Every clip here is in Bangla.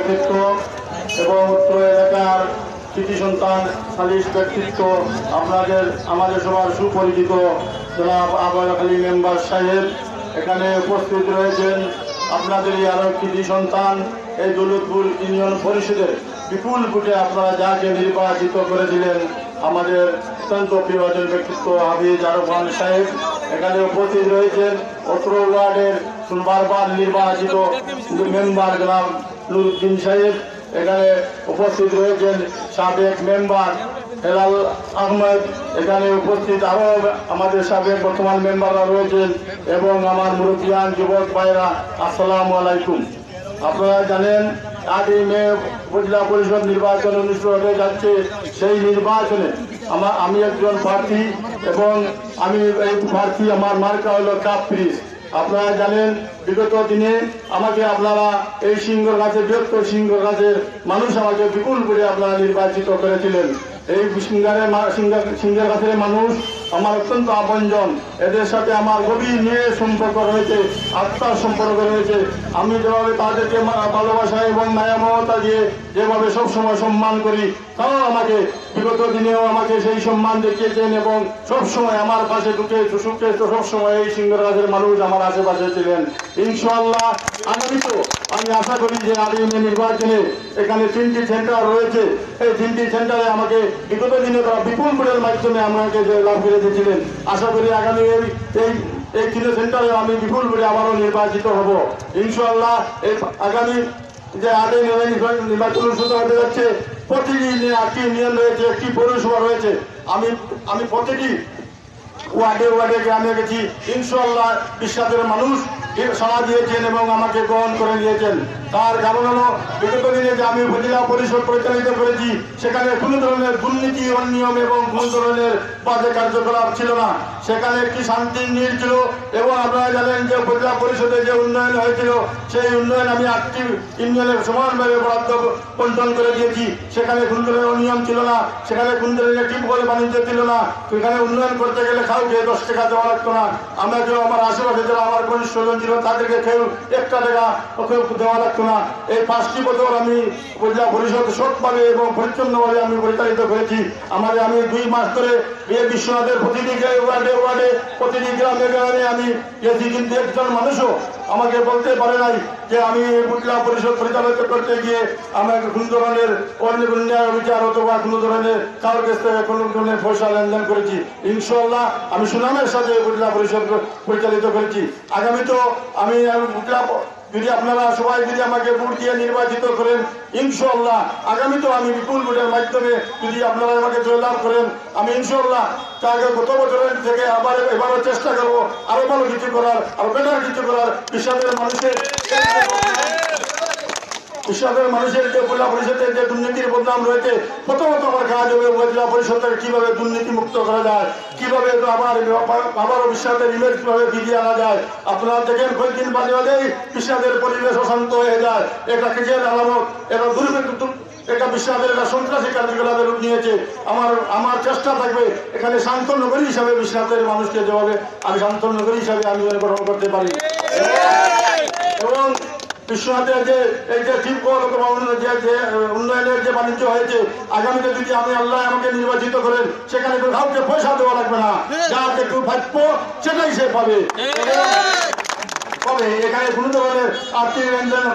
ব্যক্তিত্ব এবং উত্তর এলাকার কৃতি সন্তান সালিশ ব্যক্তিত্ব আমাদের সবার সুপরিচিত জনাব আবুল আলী মেম্বার সাহেব এখানে উপস্থিত রয়েছেন। আপনাদেরই আরো কৃতি সন্তান এই দৌলতপুর ইউনিয়ন পরিষদের বিপুল ভোটে আপনারা যাকে নির্বাচিত করেছিলেন আমাদের অত্যন্ত প্রিয়জন ব্যক্তিত্ব হাফিজ আরফান সাহেব এখানে উপস্থিত রয়েছেন। অত্র ওয়ার্ডের বারবার নির্বাচিত মেম্বার জনাব নুরুদ্দিন সাহেব এখানে উপস্থিত রয়েছেন। সাবেক মেম্বার হেলাল আহমেদ এখানে উপস্থিত, আরও আমাদের সাবেক বর্তমান মেম্বাররা রয়েছেন এবং আমার মুরব্বিয়ান যুবক ভাইরা, আসসালামু আলাইকুম। আপনারা জানেন 8ই মে উপজেলা পরিষদ নির্বাচন অনুষ্ঠিত হতে যাচ্ছে। সেই নির্বাচনে আমি একজন প্রার্থী এবং আমি এই প্রার্থী, আমার মার্কা হলো কাপ পিরিচ। আপনারা জানেন বিগত দিনে আমাকে আপনারা এই সিংহগাছে বৃহত্তর সিংহগাছের মানুষ আমাকে বিপুল করে আপনারা নির্বাচিত করেছিলেন। এই সিংহগাছের মানুষ আমার অত্যন্ত আপনজন, এদের সাথে আমার গভীর নিয়ে সম্পর্ক রয়েছে, আত্মার সম্পর্ক রয়েছে। আমি যেভাবে তাদেরকে ভালোবাসা এবং মায়া মমতা দিয়ে যেভাবে সবসময় সম্মান করি, তারাও আমাকে বিগত দিনেও আমাকে সেই সম্মান দেখিয়েছেন এবং সবসময় আমার পাশে ঢুকে সুখে সবসময় এই সিংহরাজের মানুষ আমার আশেপাশে ছিলেন। ইনশাআল্লাহ আগামীতেও আমি আশা করি যে 8ই মে নির্বাচনে এখানে 3টি সেন্টার রয়েছে, এই 3টি সেন্টারে আমাকে বিগত দিনে তারা বিপুল ভোটের মাধ্যমে আমাকে যে লাভ করে দিয়েছিলেন। আশা করি আগামী এই 3 সেন্টারে আমি বিপুল ভোটে আবারও নির্বাচিত হব ইনশাআল্লাহ। এই আগামী যে 8ই মে নির্বাচন অনুষ্ঠিত হতে যাচ্ছে, প্রতিটি 8টি ইউনিয়ন রয়েছে, একটি পৌরসভা রয়েছে। আমি প্রতিটি ওয়ার্ডে গ্রামে গেছি। ইনশাআল্লাহ বিশ্বাসের মানুষ সাড়া দিয়েছেন এবং আমাকে গ্রহণ করে নিয়েছেন। তার কারণ হলো বিগত দিনে যে আমি উপজেলা পরিষদ পরিচালিত করেছি, সেখানে কোনো ধরনের দুর্নীতি অনিয়ম এবং কোনো ধরনের বাজে কার্যকলাপ ছিল না। সেখানে একটি শান্তির নীড় ছিল এবং আপনারা জানেন যে উপজেলা পরিষদে যে উন্নয়ন হয়েছিল, সেই উন্নয়ন আমি 8টি ইউনিয়নের সমানভাবে বরাদ্দ বন্টন করে দিয়েছি। সেখানে কোনো ধরনের অনিয়ম ছিল না, সেখানে কোনো ধরনের টিপল বাণিজ্য ছিল না। সেখানে উন্নয়ন করতে গেলে কাউকে 10 টাকা দেওয়া লাগতো না। আমরা কেউ আমার আশেপাশে যারা আমার ঘনিষ্ঠজন ছিল তাদেরকে কেউ 1 টাকা দেওয়া লাগতো না। এই 5টি বছর আমি উপজেলা পরিষদ সৎভাবে এবং পরিচ্ছন্নভাবে আমি পরিচালিত করেছি। আমি 2 মাস ধরে বিশ্বনাথের প্রতিটি ওয়ার্ডে প্রতিটি গ্রামে আমি গেছি, কিন্তু একজন মানুষও আমাকে বলতে পারে নাই যে আমি উপজেলা পরিষদ পরিচালিত করতে গিয়ে আমাকে কোনো ধরনের অন্যায় বিচার অথবা কোনো ধরনের কারোর কাছ থেকে কোনো ধরনের পয়সা লেনদেন করেছি। ইনশাআল্লাহ আমি সুনামের সাথে উপজেলা পরিষদ পরিচালিত করেছি। আগামী তো আমি যদি আপনারা সবাই যদি আমাকে ভোট দিয়ে নির্বাচিত করেন, ইনশাআল্লাহ আগামী তো আমি বিপুল ভোটের মাধ্যমে যদি আপনারা আমাকে জয়লাভ করেন, আমি ইনশাআল্লাহ তাকে গত বছরের থেকে এবারও চেষ্টা করবো আরো ভালো কিছু করার, আরো বেটার কিছু করার। বিশ্বাসের মানুষের যে উপজেলা পরিষদের যে দুর্নীতির বদনাম রয়েছে, প্রথমত আমার কাজ হবে উপজেলা পরিষদকে কিভাবে দুর্নীতি মুক্ত করা যায়, কিভাবে আবারও বিশ্বাসের ইমেজ কিভাবে ফিরিয়ে আনা যায়। আপনারা দেখেন কয়েকদিন বাদে বিশ্বাসের পরিবেশ অশান্ত হয়ে যায়, এটা কিসের আলামত? এটা বিশ্বাসের একটা সন্ত্রাসী কার্যকলাপের রূপ নিয়েছে। আমার চেষ্টা থাকবে এখানে শান্তনগরী হিসাবে বিশ্বাসের মানুষকে যেভাবে আমি শান্তনগরী হিসাবে আমি গ্রহণ করতে পারি এবং বিশ্বনাথের যে এই যে টিপকল অথবা উন্নয়নের যে বাণিজ্য হয়েছে, আগামীতে যদি আল্লাহ আমাকে নির্বাচিত করেন, সেখানে কাউকে পয়সা দেওয়া লাগবে না, যাকে একটু ভাগ্য সেটাই সে পাবে। এখানে কোনো ধরনের আর্থিক লেনদেন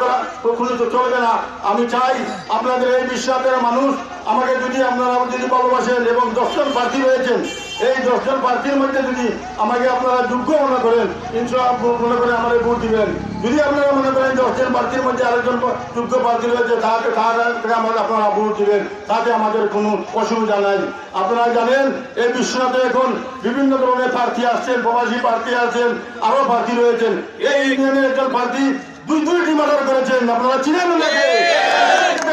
কোনো চলবে না। আমি চাই আপনাদের এই বিশ্বাসের মানুষ আমাকে আপনারা যদি ভালোবাসেন এবং 10 জন প্রার্থী রয়েছেন, এই 10 জন প্রার্থীর মধ্যে যদি আমাকে আপনারা যোগ্য মনে করেন, ইনশাআল্লাহ মনে করে আমাদের ভোট দিবেন। যদি আপনারা মনে করেন 10 জন প্রার্থীর মধ্যে আরেকজন যোগ্য প্রার্থী রয়েছে, তাকে আপনারা ভোট দিবেন, তাতে আমাদের কোনো অসুবিধা নাই। আপনারা জানেন এই বিশ্বনাথে এখন বিভিন্ন ধরনের প্রার্থী আসছেন, প্রবাসী প্রার্থী আছেন, আরো প্রার্থী রয়েছেন। এই ইউনিয়নের একজন প্রার্থী 2টি মার্ডার করেছেন, আপনারা চিনেন নাকি?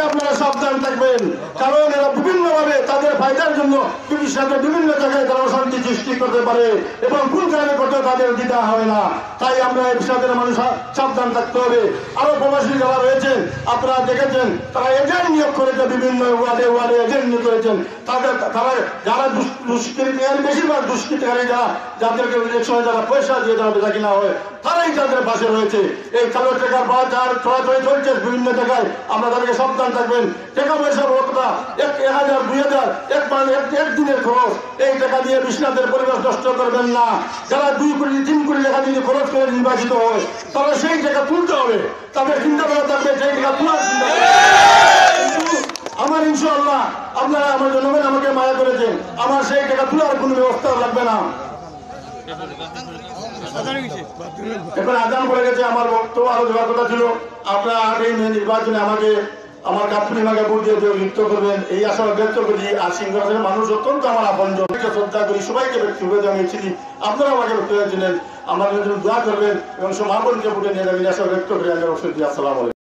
আপনারা সাবধান থাকবেন, কারণ এরা বিভিন্নভাবে তাদের ফায়দার জন্য ব্রিটিশ রাজ্যের বিভিন্ন জায়গায় তারা অশান্তি সৃষ্টি করতে পারে এবং ভুল কারণে করতে তাদের দিতে হয় না। তাই আমরা এই বিষয়ের মানুষ সাবধান থাকতে হবে। আরো প্রবাসী যারা রয়েছেন আপনারা দেখেছেন তারা এজেন্ট নিয়োগ করেছে, বিভিন্ন ওয়ার্ডে ওয়ার্ডে এজেন্ট নিয়োগ করেছেন। তারা যারা দুষ্কৃতিকারী, বেশিরভাগ দুষ্কৃতিকারী যাদেরকে এক সময় যারা পয়সা দিয়ে যারা বেচা কিনা হয় তারাই তাদের পাশে রয়েছে। এই কালো টাকার বাজার চলাচল চলছে বিভিন্ন জায়গায়, আমরা তাদেরকে সাবধান থাকবেন। টাকা পয়সা বড় কথা, 1000 2000 একদিনের খরচ, এই টাকা দিয়ে বিশ্বনাথের পরিবেশ নষ্ট করবেন না। যারা 2 কোটি 3 কোটি টাকা দিয়ে খরচ করে নির্বাচিত হয় তারা সেই টাকা তুলতে হবে, তাদের চিন্তাধারা থাকবে সেই টাকা তোলার চিন্তা। আমার ইনশাআল্লাহ আপনারা আমার জনগণ আমাকে মায়া করেছেন, আমার সেই টাকা তোলার কোনো ব্যবস্থা লাগবে না। এখন আজান পড়ে গেছে, আমার বক্তব্য আরো দেওয়ার কথা ছিল। আপনারা এই নির্বাচনে আমাকে আমার কাপ্রিমাকে ভোট দিয়ে যুক্ত করবেন এই আশা ব্যক্ত করি। আর সিংহাসনের মানুষ অত্যন্ত আমার আপনজন, শ্রদ্ধা করি, সবাইকে ব্যক্তিগত জানিয়েছি। আপনারা আমাকে ব্যক্ত জানেন, আমার জন্য দোয়া করবেন এবং সব মা বোনকে ভোটে নিয়ে যাবেন আশা ব্যক্ত করি। আমি অবশ্যই আসসালাম আলাইকুম।